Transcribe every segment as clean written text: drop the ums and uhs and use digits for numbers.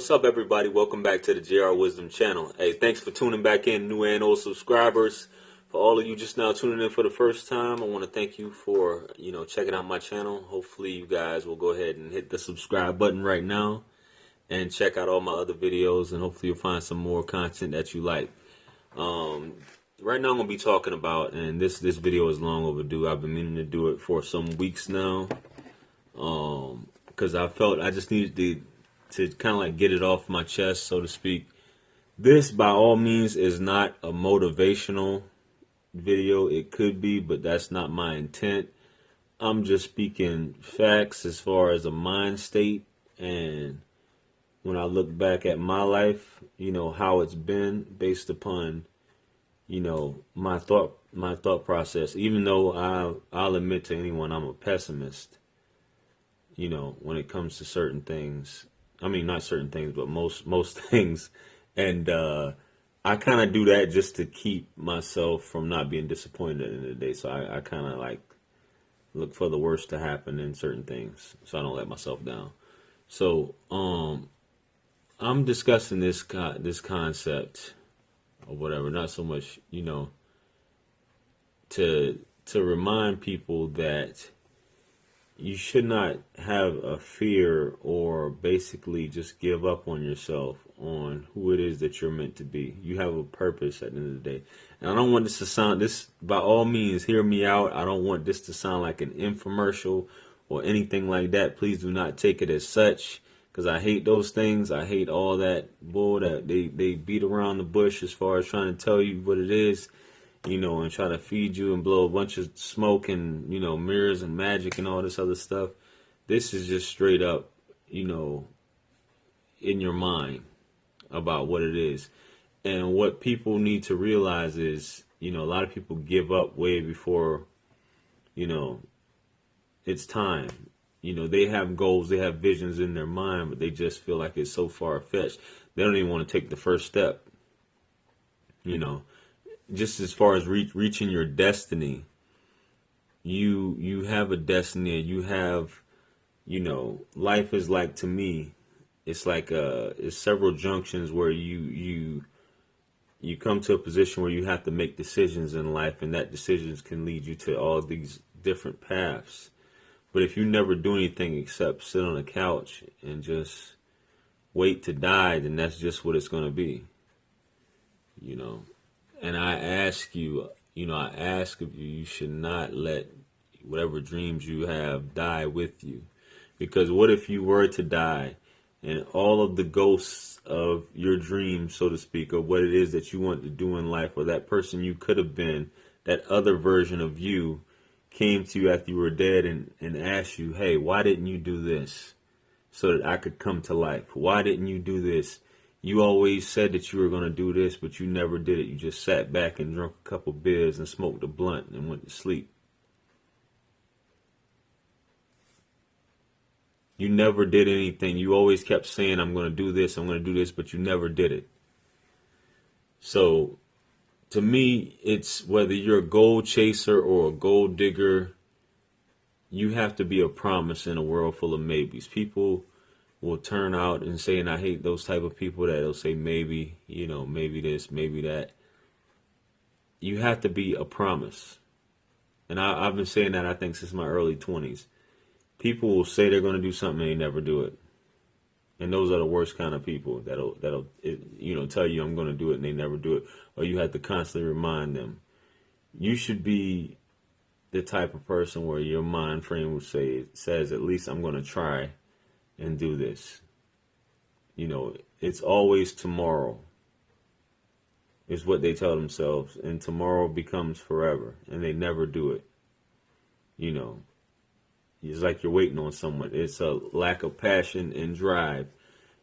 What's up, everybody? Welcome back to the JR Wisdom channel. Hey, thanks for tuning back in, new and old subscribers. For all of you just now tuning in for the first time, I want to thank you for, checking out my channel. Hopefully you guys will go ahead and hit the subscribe button right now and check out all my other videos, and hopefully you'll find some more content that you like. Right now I'm going to be talking about, and this video is long overdue. I've been meaning to do it for some weeks now, because I felt I just needed to kind of like get it off my chest, so to speak. This, by all means, is not a motivational video. It could be, but that's not my intent. I'm just speaking facts as far as a mind state, and when I look back at my life, how it's been based upon, my thought process. Even though I'll admit to anyone I'm a pessimist, when it comes to certain things. I mean, not certain things, but most things. And I kind of do that just to keep myself from not being disappointed at the end of the day. So I kind of like look for the worst to happen in certain things, so I don't let myself down. So I'm discussing this concept or whatever, not so much, to remind people that you should not have a fear or basically just give up on yourself, on who it is that you're meant to be. You have a purpose at the end of the day. And I don't want this to sound, by all means, hear me out. I don't want this to sound like an infomercial or anything like that. Please do not take it as such, because I hate those things. I hate all that bull that they beat around the bush as far as trying to tell you what it is, and try to feed you and blow a bunch of smoke and, mirrors and magic and all this other stuff. This is just straight up, in your mind about what it is. And what people need to realize is, a lot of people give up way before, it's time. They have goals, they have visions in their mind, but they just feel like it's so far-fetched. They don't even want to take the first step, Just as far as reaching your destiny, you have a destiny. You have, life is like, to me, it's like it's several junctions where you come to a position where you have to make decisions in life, and that decisions can lead you to all these different paths. But if you never do anything except sit on a couch and just wait to die, then that's just what it's going to be, And I ask you, I ask of you, you should not let whatever dreams you have die with you. Because what if you were to die and all of the ghosts of your dreams, so to speak, of what it is that you want to do in life, or that person you could have been, that other version of you, came to you after you were dead and asked you, hey, why didn't you do this so that I could come to life? Why didn't you do this? You always said that you were going to do this, but you never did it. You just sat back and drank a couple beers and smoked a blunt and went to sleep. You never did anything. You always kept saying, I'm going to do this, I'm going to do this, but you never did it. So, to me, it's whether you're a gold chaser or a gold digger, you have to be a promise in a world full of maybes. People will turn out and say, and I hate those type of people that'll say maybe, maybe this, maybe that. You have to be a promise. And I've been saying that, I think, since my early 20s. People will say they're going to do something and they never do it. And those are the worst kind of people that'll tell you I'm going to do it and they never do it. Or you have to constantly remind them. You should be the type of person where your mind frame will says, at least I'm going to try and do this. It's always tomorrow, is what they tell themselves, and tomorrow becomes forever, and they never do it. It's like you're waiting on someone. It's a lack of passion and drive.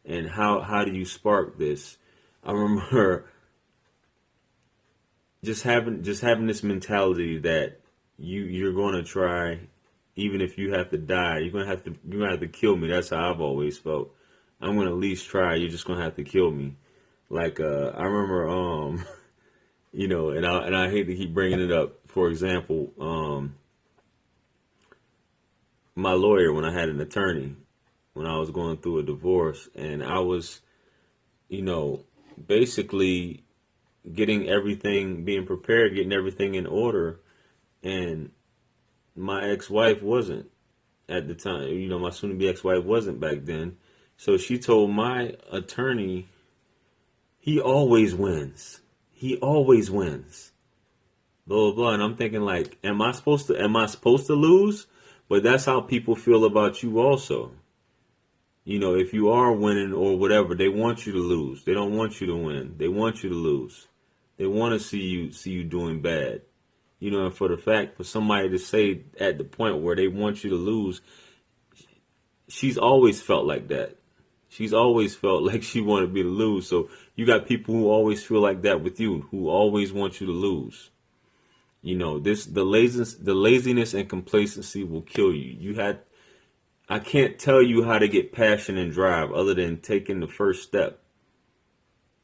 And how do you spark this? I remember just having this mentality that you're going to try. Even if you have to die, you're gonna have to kill me. That's how I've always felt. I'm gonna at least try. You're just gonna have to kill me. Like I remember, and I hate to keep bringing it up. For example, my lawyer, when I had an attorney, when I was going through a divorce, and I was you know, basically getting everything, being prepared, getting everything in order. And my ex-wife wasn't at the time. My soon-to-be ex-wife wasn't back then. So she told my attorney, he always wins. He always wins. Blah, blah, blah. And I'm thinking, like, am I supposed to lose? But that's how people feel about you also. If you are winning or whatever, they want you to lose. They don't want you to win. They want you to lose. They want to see you doing bad. And for somebody to say at the point where they want you to lose, she's always felt like that. She's always felt like she wanted me to lose. So you got people who always feel like that with you, who always want you to lose. The laziness and complacency will kill you. I can't tell you how to get passion and drive other than taking the first step.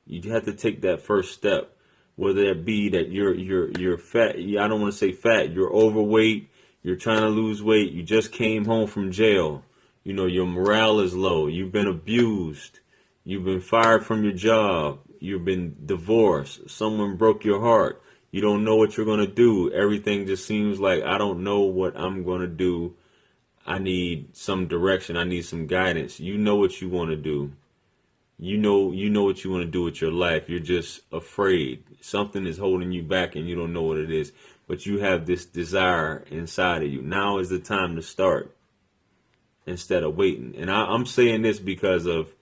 You have to take that first step, whether it be that you're fat. I don't want to say fat. You're overweight. You're trying to lose weight. You just came home from jail. Your morale is low. You've been abused. You've been fired from your job. You've been divorced. Someone broke your heart. You don't know what you're going to do. Everything just seems like, I don't know what I'm going to do. I need some direction. I need some guidance. You know what you want to do. You know what you want to do with your life. You're just afraid. Something is holding you back and you don't know what it is. But you have this desire inside of you. Now is the time to start instead of waiting. And I'm saying this because of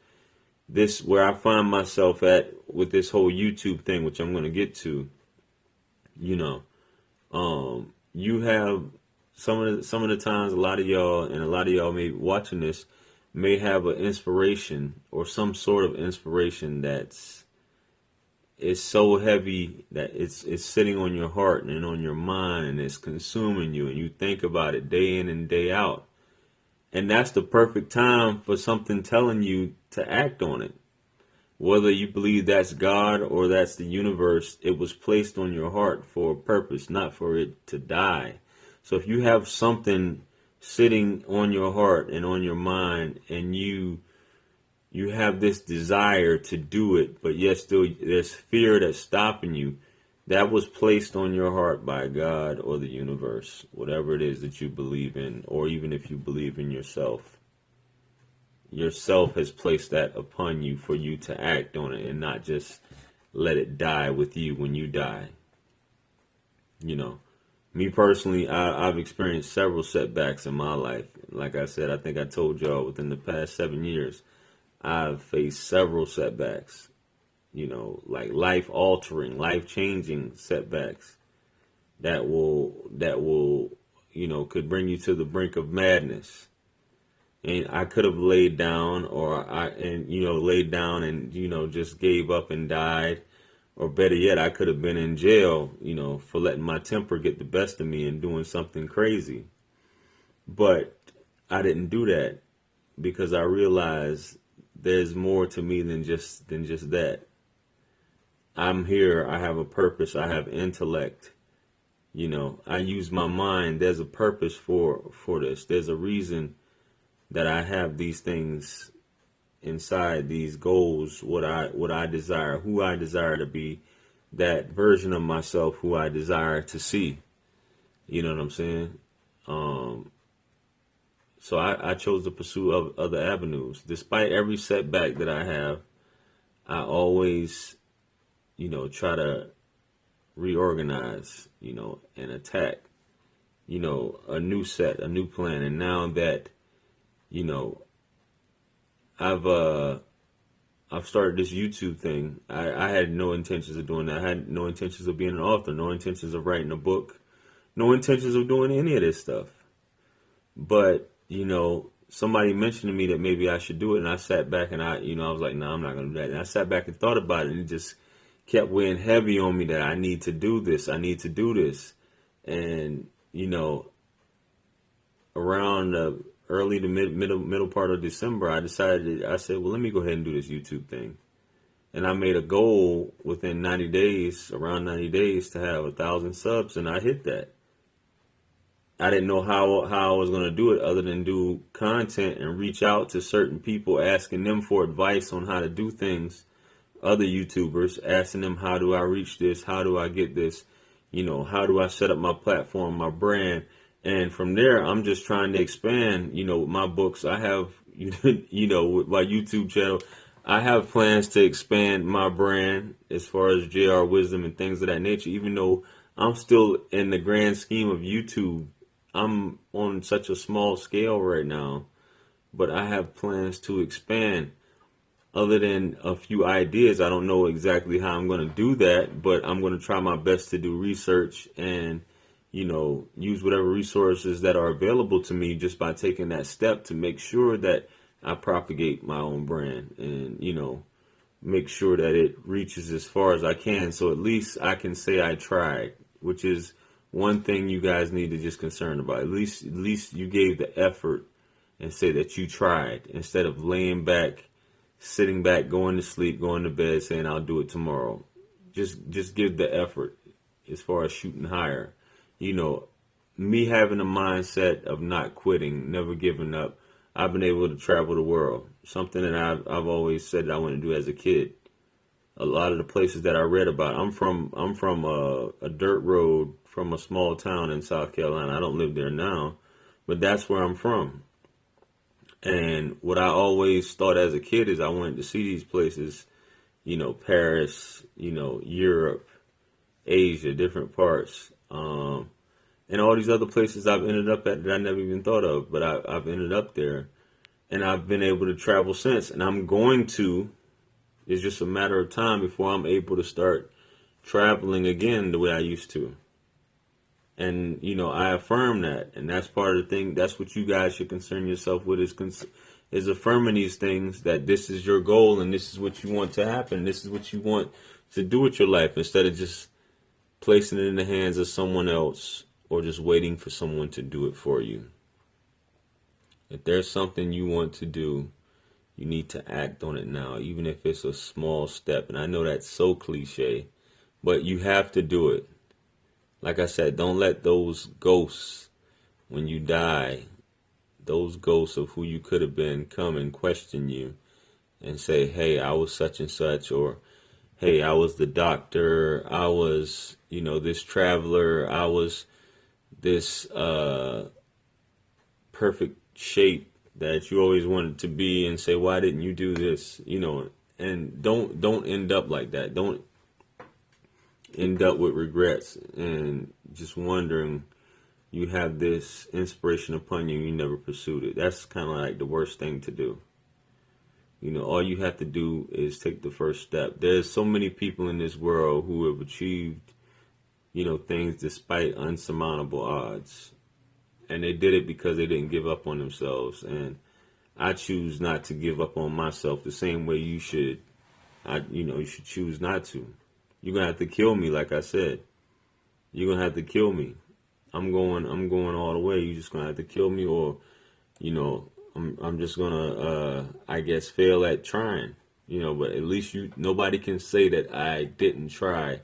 this, where I find myself at with this whole YouTube thing, which I'm going to get to. You have some of the times, a lot of y'all may be watching this, may have an inspiration or some sort of inspiration it's so heavy that it's sitting on your heart and on your mind, and it's consuming you, and you think about it day in and day out. And that's the perfect time for something telling you to act on it. Whether you believe that's God or that's the universe, it was placed on your heart for a purpose, not for it to die. So if you have something sitting on your heart and on your mind, and you have this desire to do it, but yet still there's fear that's stopping you, that was placed on your heart by God or the universe, whatever it is that you believe in, or even if you believe in yourself. Yourself has placed that upon you for you to act on it and not just let it die with you when you die. Me personally, I've experienced several setbacks in my life. Like I said, I think I told y'all within the past 7 years, I've faced several setbacks, like life altering, life changing setbacks that will, could bring you to the brink of madness. And I could have laid down and just gave up and died. Or better yet, I could have been in jail, for letting my temper get the best of me and doing something crazy. But I didn't do that because I realized there's more to me than just that. I'm here. I have a purpose. I have intellect. I use my mind. There's a purpose for this. There's a reason that I have these things inside, these goals, what I desire, who I desire to be, that version of myself who I desire to see. You know what I'm saying? So I chose to pursue other avenues. Despite every setback that I have, I always, try to reorganize, and attack, a new plan. And now that I've started this YouTube thing. I had no intentions of doing that. I had no intentions of being an author, no intentions of writing a book, no intentions of doing any of this stuff. But, somebody mentioned to me that maybe I should do it, and I sat back and I was like, no, I'm not going to do that. And I sat back and thought about it, and it just kept weighing heavy on me that I need to do this. I need to do this. And, around the early to middle part of December, I said, well, let me go ahead and do this YouTube thing. And I made a goal within 90 days, around 90 days, to have 1,000 subs, and I hit that. I didn't know how I was going to do it other than do content and reach out to certain people, asking them for advice on how to do things other YouTubers, asking them, how do I reach this? How do I get this? How do I set up my platform, my brand? And from there, I'm just trying to expand, with my books. I have, with my YouTube channel, I have plans to expand my brand as far as JR Wisdom and things of that nature, even though I'm still in the grand scheme of YouTube. I'm on such a small scale right now, but I have plans to expand. Other than a few ideas, I don't know exactly how I'm going to do that, but I'm going to try my best to do research and, use whatever resources that are available to me just by taking that step to make sure that I propagate my own brand and, make sure that it reaches as far as I can. So at least I can say I tried, which is one thing you guys need to just concern about. At least you gave the effort and say that you tried instead of laying back, sitting back, going to sleep, going to bed, saying I'll do it tomorrow. Just give the effort as far as shooting higher. Me having a mindset of not quitting, never giving up. I've been able to travel the world, something that I've always said that I want to do as a kid. A lot of the places that I read about, I'm from a dirt road from a small town in South Carolina. I don't live there now, but that's where I'm from. And what I always thought as a kid is I wanted to see these places, Paris, Europe, Asia, different parts, and all these other places I've ended up at that I never even thought of, but I've ended up there, and I've been able to travel since, and I'm going to. It's just a matter of time before I'm able to start traveling again the way I used to. And, I affirm that. And that's part of the thing. That's what you guys should concern yourself with is affirming these things, that this is your goal and this is what you want to happen. This is what you want to do with your life, instead of just placing it in the hands of someone else or just waiting for someone to do it for you. If there's something you want to do, you need to act on it now, even if it's a small step. And I know that's so cliche, but you have to do it. Like I said, don't let those ghosts, when you die, those ghosts of who you could have been, come and question you and say, hey, I was such and such, or hey, I was the doctor, I was, this traveler, I was this perfect shape that you always wanted to be, and say, why didn't you do this? And don't end up like that. Don't end up with regrets and just wondering you have this inspiration upon you, you never pursued it. That's kind of like the worst thing to do. All you have to do is take the first step. There's so many people in this world who have achieved, things despite unsurmountable odds. And they did it because they didn't give up on themselves. And I choose not to give up on myself the same way you should. You should choose not to. You're going to have to kill me, like I said. You're going to have to kill me. I'm going all the way. You're just going to have to kill me, or, I'm just going to, I guess, fail at trying. But at least nobody can say that I didn't try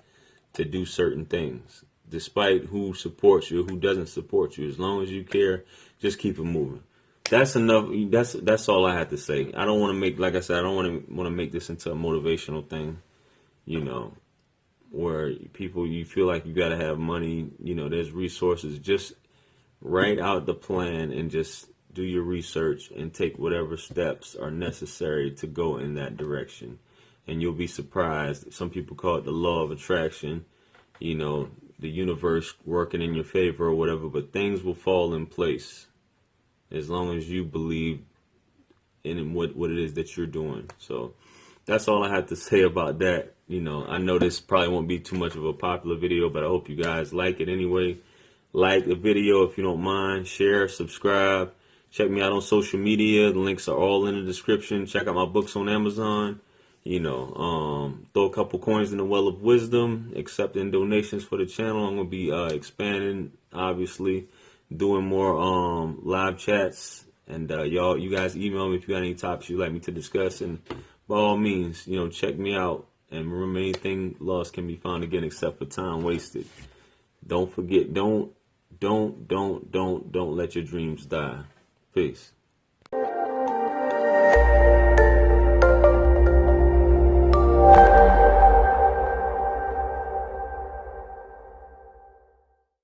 to do certain things, despite who supports you, who doesn't support you. As long as you care, just keep it moving. That's enough. That's all I have to say. I don't want to make, like I said, I don't want to make this into a motivational thing, where people, you feel like you got to have money, there's resources. Just write out the plan and just do your research and take whatever steps are necessary to go in that direction. And you'll be surprised. Some people call it the law of attraction, the universe working in your favor or whatever, but things will fall in place as long as you believe in what it is that you're doing. So that's all I have to say about that. I know this probably won't be too much of a popular video, but I hope you guys like it anyway. Like the video if you don't mind. Share, subscribe. Check me out on social media. The links are all in the description. Check out my books on Amazon. Throw a couple coins in the well of wisdom. Accepting donations for the channel. I'm going to be expanding, obviously, doing more live chats. And you guys email me if you got any topics you'd like me to discuss. And by all means, check me out. And remember, anything lost can be found again except for time wasted. Don't forget, don't let your dreams die. Peace.